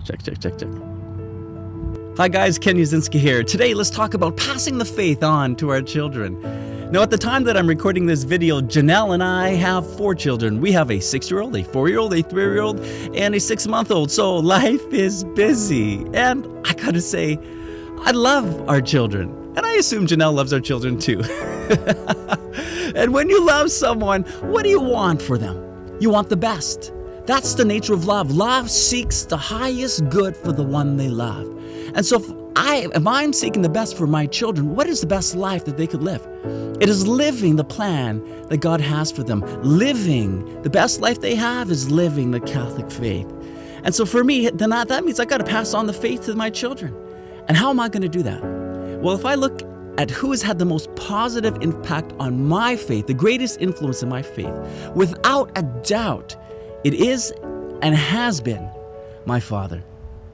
Check. Hi guys, Ken Uzinski here. Today let's talk about passing the faith on to our children. Now at the time that I'm recording this video, Janelle and I have 4 children. We have a 6-year-old, a 4-year-old, a 3-year-old, and a 6-month-old. So life is busy. And I gotta say, I love our children. And I assume Janelle loves our children too. And when you love someone, what do you want for them? You want the best. That's the nature of love. Love seeks the highest good for the one they love. And so if I'm seeking the best for my children, what is the best life that they could live? It is living the plan that God has for them. Living the best life they have is living the Catholic faith. And so for me, then that means I got to pass on the faith to my children. And how am I going to do that? Well, if I look at who has had the most positive impact on my faith, the greatest influence in my faith, without a doubt, it is and has been my father.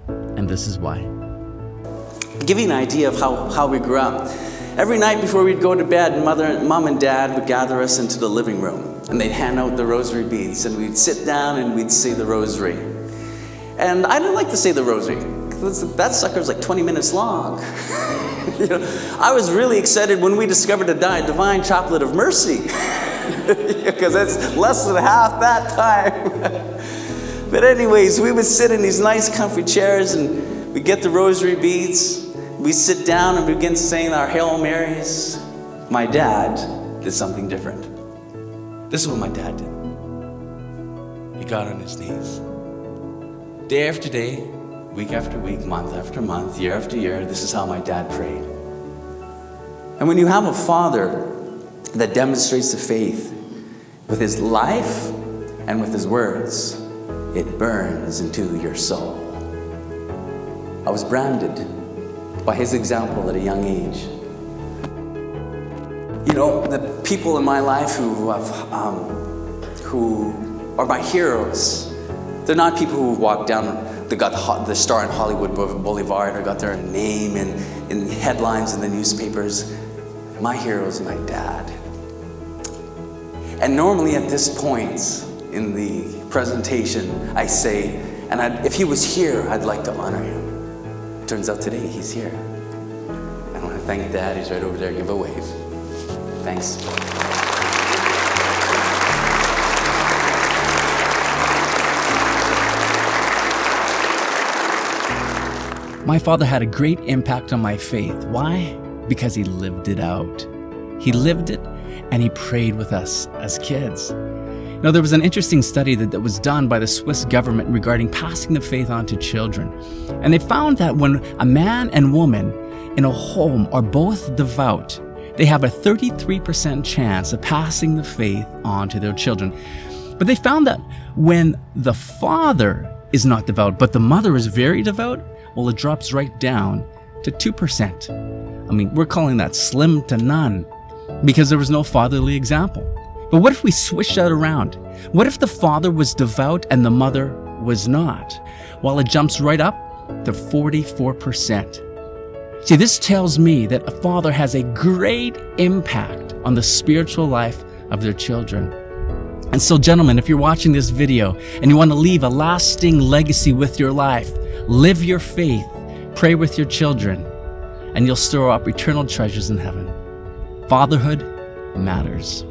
And this is why. To give you an idea of how we grew up, every night before we'd go to bed, Mom and Dad would gather us into the living room, and they'd hand out the rosary beads, and we'd sit down and we'd say the rosary. And I didn't like to say the rosary, because that sucker was like 20 minutes long. I was really excited when we discovered the Divine Chaplet of Mercy, because it's less than half that time. But anyways, we would sit in these nice comfy chairs, and we'd get the rosary beads. We sit down and begin saying our Hail Marys. My dad did something different. This is what my dad did. He got on his knees. Day after day, week after week, month after month, year after year, this is how my dad prayed. And when you have a father that demonstrates the faith with his life and with his words, it burns into your soul. I was branded by his example at a young age. You know, the people in my life who are my heroes, they're not people who walked down, they got the star in Hollywood Boulevard or got their name in headlines in the newspapers. My hero is my dad. And normally at this point in the presentation, I say, if he was here, I'd like to honor him. Turns out today he's here. I want to thank Dad. He's right over there. Give a wave. Thanks. My father had a great impact on my faith. Why? Because he lived it out. He lived it, and he prayed with us as kids. Now, there was an interesting study that was done by the Swiss government regarding passing the faith on to children. And they found that when a man and woman in a home are both devout, they have a 33% chance of passing the faith on to their children. But they found that when the father is not devout, but the mother is very devout, well, it drops right down to 2%. I mean, we're calling that slim to none because there was no fatherly example. But what if we switched that around? What if the father was devout and the mother was not? Well, it jumps right up to 44%. See, this tells me that a father has a great impact on the spiritual life of their children. And so, gentlemen, if you're watching this video and you want to leave a lasting legacy with your life, live your faith, pray with your children, and you'll store up eternal treasures in heaven. Fatherhood matters.